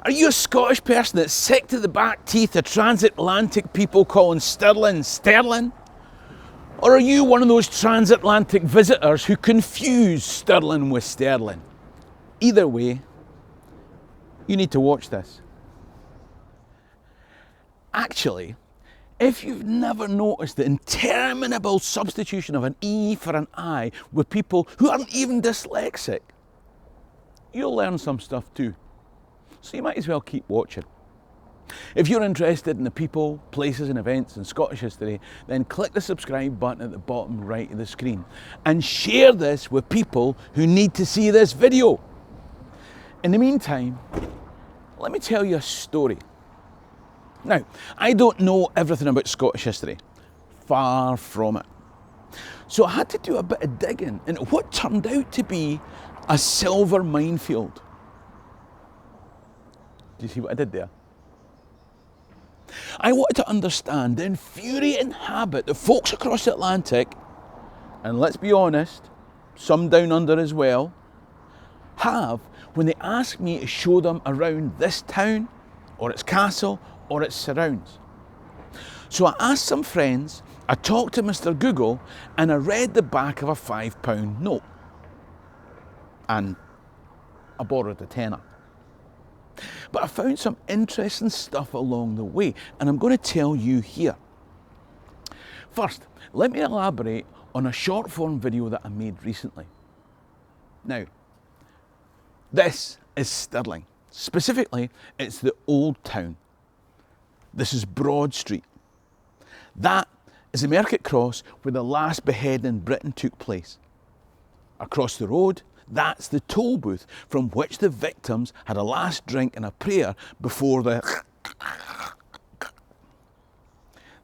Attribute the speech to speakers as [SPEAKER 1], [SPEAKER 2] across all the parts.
[SPEAKER 1] Are you a Scottish person that's sick to the back teeth of transatlantic people calling Stirling Sterling? Or are you one of those transatlantic visitors who confuse Stirling with Sterling? Either way, you need to watch this. Actually, if you've never noticed the interminable substitution of an E for an I with people who aren't even dyslexic, you'll learn some stuff too. So you might as well keep watching. If you're interested in the people, places and events in Scottish history, then click the subscribe button at the bottom right of the screen and share this with people who need to see this video. In the meantime, let me tell you a story. Now, I don't know everything about Scottish history, far from it. So I had to do a bit of digging into what turned out to be a silver minefield. Do you see what I did there? I wanted to understand the infuriating habit that folks across the Atlantic, and let's be honest, some down under as well, have when they ask me to show them around this town, or its castle, or its surrounds. So I asked some friends, I talked to Mr. Google, and I read the back of a £5 note. And I borrowed a tenner. But I found some interesting stuff along the way, and I'm going to tell you here. First, let me elaborate on a short form video that I made recently. Now, this is Stirling. Specifically, it's the Old Town. This is Broad Street. That is the Market Cross where the last beheading in Britain took place. Across the road, that's the toll booth from which the victims had a last drink and a prayer before the...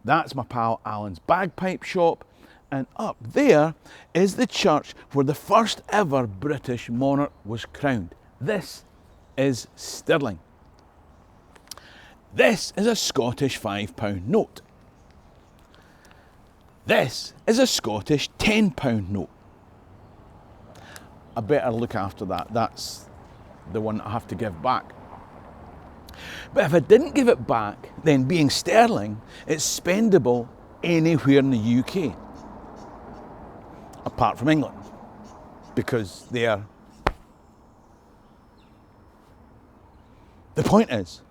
[SPEAKER 1] That's my pal Alan's bagpipe shop, and up there is the church where the first ever British monarch was crowned. This is Stirling. This is a Scottish £5 note. This is a Scottish £10 note. I better look after that. That's the one I have to give back. But if I didn't give it back, then being sterling, it's spendable anywhere in the UK. Apart from England. Because they are... The point is,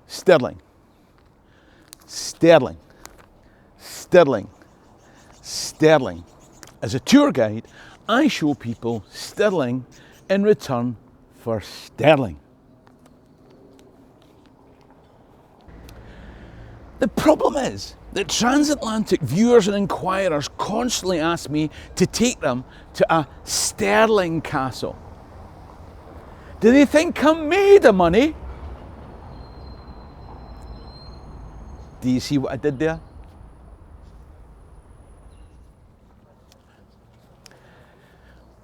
[SPEAKER 1] sterling, sterling, sterling, sterling. As a tour guide, I show people sterling in return for sterling. The problem is that transatlantic viewers and inquirers constantly ask me to take them to a sterling castle. Do they think I'm made of money? Do you see what I did there?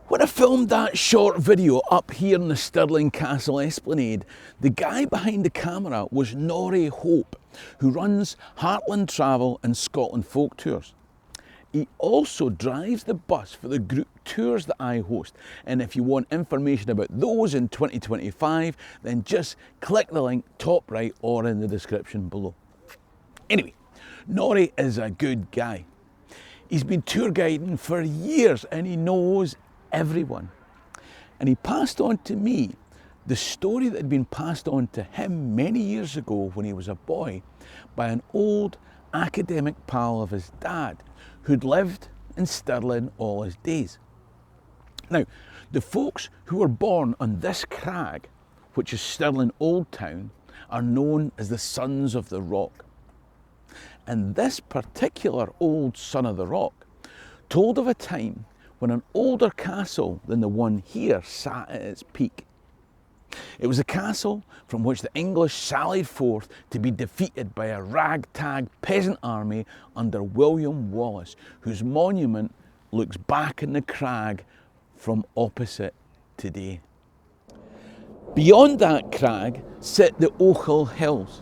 [SPEAKER 1] When I filmed that short video up here in the Stirling Castle Esplanade, the guy behind the camera was Norrie Hope, who runs Heartland Travel and Scotland Folk Tours. He also drives the bus for the group tours that I host, and if you want information about those in 2025, then just click the link top right or in the description below. Anyway, Norrie is a good guy. He's been tour guiding for years and he knows everyone. And he passed on to me the story that had been passed on to him many years ago when he was a boy by an old academic pal of his dad who'd lived in Stirling all his days. Now, the folks who were born on this crag, which is Stirling Old Town, are known as the Sons of the Rock. And this particular old Son of the Rock told of a time when an older castle than the one here sat at its peak. It was a castle from which the English sallied forth to be defeated by a ragtag peasant army under William Wallace, whose monument looks back in the crag from opposite today. Beyond that crag sit the Ochil Hills.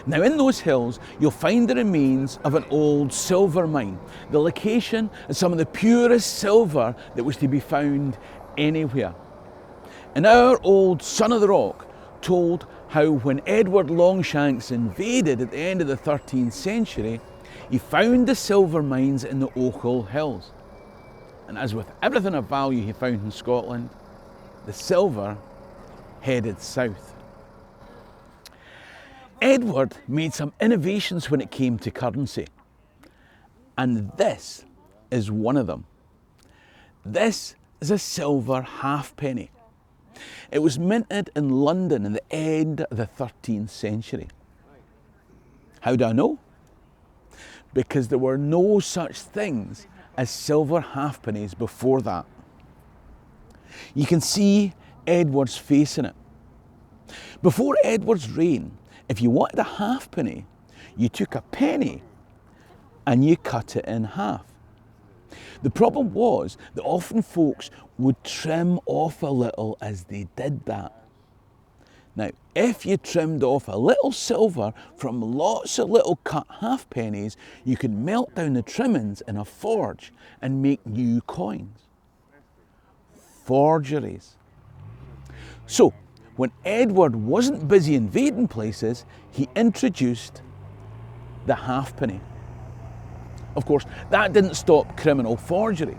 [SPEAKER 1] Now in those hills you'll find the remains of an old silver mine, the location of some of the purest silver that was to be found anywhere. And our old Son of the Rock told how when Edward Longshanks invaded at the end of the 13th century, he found the silver mines in the Ochil Hills. And as with everything of value he found in Scotland, the silver headed south. Edward made some innovations when it came to currency, and this is one of them. This is a silver halfpenny. It was minted in London in the end of the 13th century. How do I know? Because there were no such things as silver halfpennies before that. You can see Edward's face in it. Before Edward's reign, if you wanted a halfpenny, you took a penny and you cut it in half. The problem was that often folks would trim off a little as they did that. Now, if you trimmed off a little silver from lots of little cut halfpennies, you could melt down the trimmings in a forge and make new coins. Forgeries. So, when Edward wasn't busy invading places, he introduced the halfpenny. Of course, that didn't stop criminal forgery.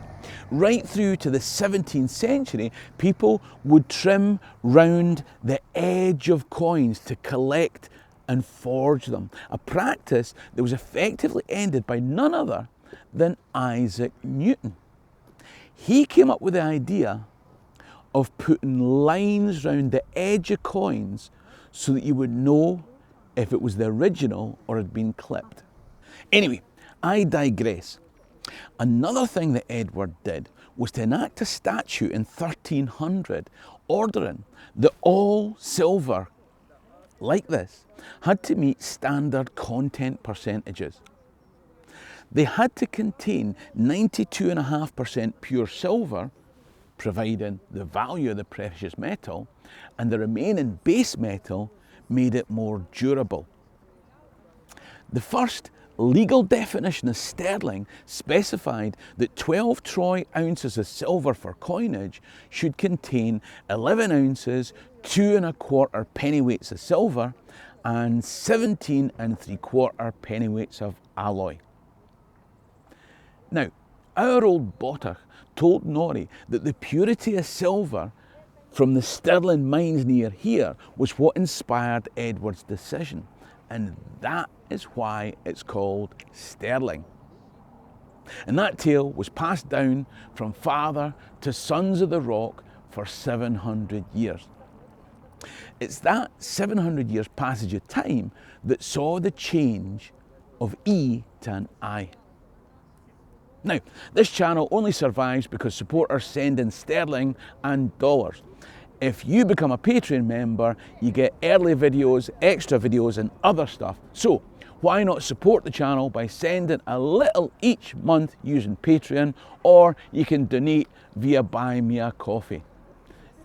[SPEAKER 1] Right through to the 17th century, people would trim round the edge of coins to collect and forge them, a practice that was effectively ended by none other than Isaac Newton. He came up with the idea of putting lines round the edge of coins so that you would know if it was the original or had been clipped. Anyway, I digress. Another thing that Edward did was to enact a statute in 1300 ordering that all silver like this had to meet standard content percentages. They had to contain 92.5% pure silver, providing the value of the precious metal, and the remaining base metal made it more durable. The first legal definition of sterling specified that 12 troy ounces of silver for coinage should contain 11 ounces, 2 1/4 pennyweights of silver, and 17 3/4 pennyweights of alloy. Now, our old Bottach told Norrie that the purity of silver from the Stirling mines near here was what inspired Edward's decision, and that is why it's called sterling. And that tale was passed down from father to sons of the rock for 700 years. It's that 700 years passage of time that saw the change of E to an I. Now, this channel only survives because supporters send in sterling and dollars. If you become a Patreon member, you get early videos, extra videos and other stuff. So, why not support the channel by sending a little each month using Patreon, or you can donate via Buy Me a Coffee.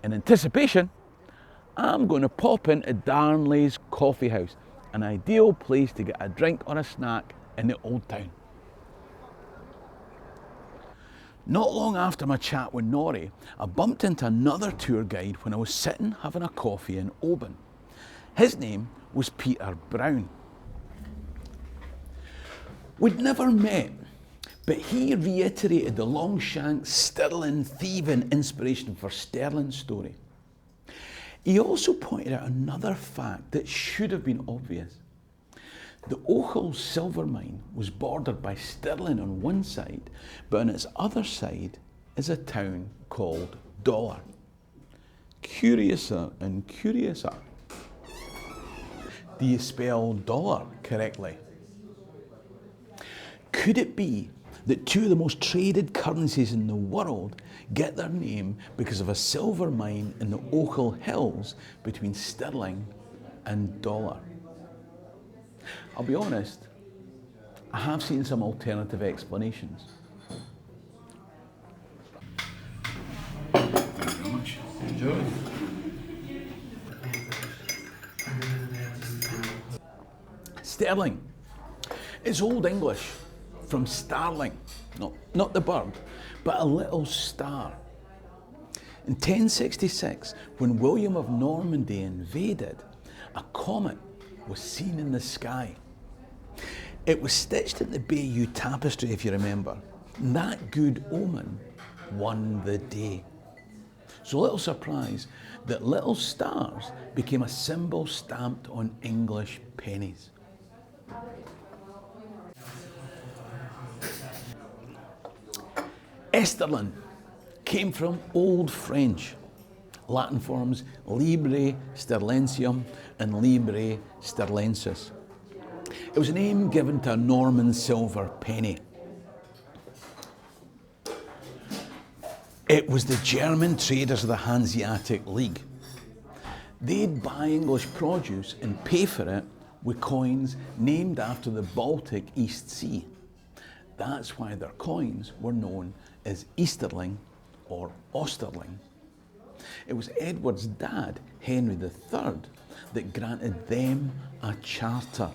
[SPEAKER 1] In anticipation, I'm going to pop into Darnley's Coffee House, an ideal place to get a drink or a snack in the old town. Not long after my chat with Norrie, I bumped into another tour guide when I was sitting having a coffee in Oban. His name was Peter Brown. We'd never met, but he reiterated the Longshanks Stirling thieving inspiration for Stirling's story. He also pointed out another fact that should have been obvious. The Ochil silver mine was bordered by Stirling on one side, but on its other side is a town called Dollar. Curiouser and curiouser. Do you spell dollar correctly? Could it be that two of the most traded currencies in the world get their name because of a silver mine in the Ochil Hills between Stirling and Dollar? I'll be honest, I have seen some alternative explanations. Thank you very much. Enjoy. Stirling. It's Old English from starling, not the bird, but a little star. In 1066, when William of Normandy invaded, a comet was seen in the sky. It was stitched in the Bayeux tapestry, if you remember. And that good omen won the day. So little surprise that little stars became a symbol stamped on English pennies. Stirling came from Old French. Latin forms Libre Stirlensium and Libre Stirlensis. It was a name given to a Norman silver penny. It was the German traders of the Hanseatic League. They'd buy English produce and pay for it with coins named after the Baltic East Sea. That's why their coins were known as Easterling or Osterling. It was Edward's dad, Henry III, that granted them a charter.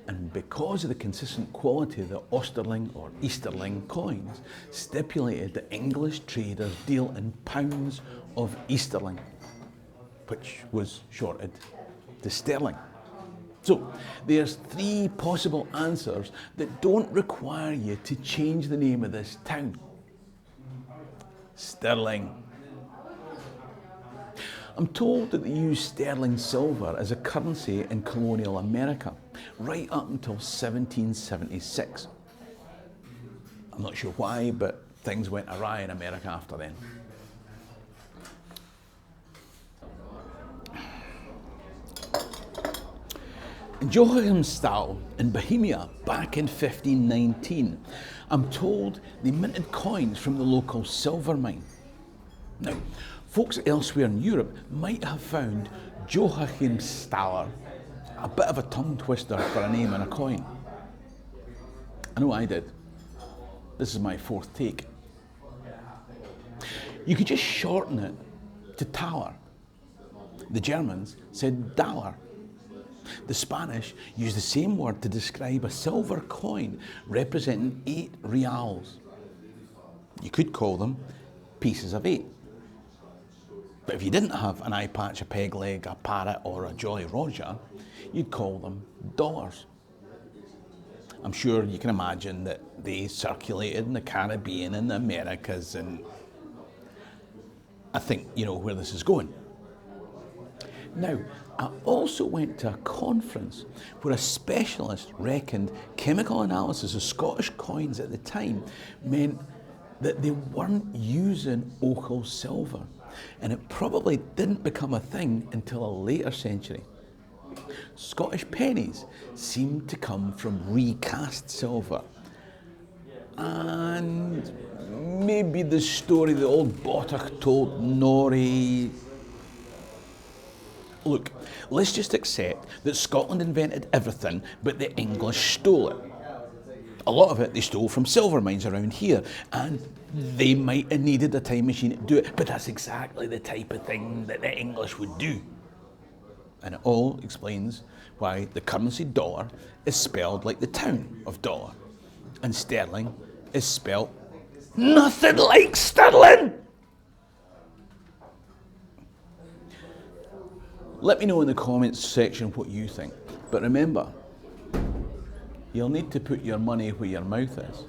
[SPEAKER 1] And because of the consistent quality of the Osterling or Easterling coins, stipulated that English traders deal in pounds of Easterling, which was shorted to sterling. So there's 3 possible answers that don't require you to change the name of this town. Stirling. I'm told that they used sterling silver as a currency in colonial America, right up until 1776. I'm not sure why, but things went awry in America after then. In Joachimsthal in Bohemia back in 1519, I'm told they minted coins from the local silver mine. Now, folks elsewhere in Europe might have found Joachimsthaler a bit of a tongue twister for a name and a coin. I know I did. This is my 4th take. You could just shorten it to Thaler. The Germans said Daler. The Spanish used the same word to describe a silver coin representing 8 reals. You could call them pieces of 8. But if you didn't have an eye patch, a peg leg, a parrot or a Jolly Roger, you'd call them dollars. I'm sure you can imagine that they circulated in the Caribbean and the Americas, and I think you know where this is going. Now, I also went to a conference where a specialist reckoned chemical analysis of Scottish coins at the time meant that they weren't using ochre silver, and it probably didn't become a thing until a later century. Scottish pennies seemed to come from recast silver, and maybe the story the old Botach told Norrie. Look, let's just accept that Scotland invented everything, but the English stole it. A lot of it they stole from silver mines around here, and they might have needed a time machine to do it, but that's exactly the type of thing that the English would do. And it all explains why the currency dollar is spelled like the town of Dollar, and sterling is spelled nothing like Stirling. Let me know in the comments section what you think. But remember, you'll need to put your money where your mouth is.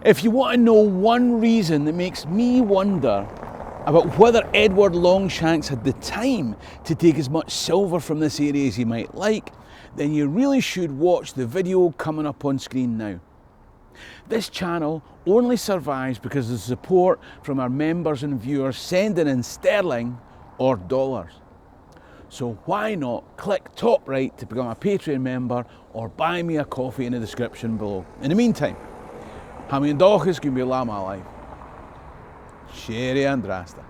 [SPEAKER 1] If you want to know one reason that makes me wonder about whether Edward Longshanks had the time to take as much silver from this area as he might like, then you really should watch the video coming up on screen now. This channel only survives because of the support from our members and viewers sending in sterling or dollars. So why not click top right to become a Patreon member or buy me a coffee in the description below. In the meantime, ha mín dóchas go mbeadh life. Shéri Andrasta.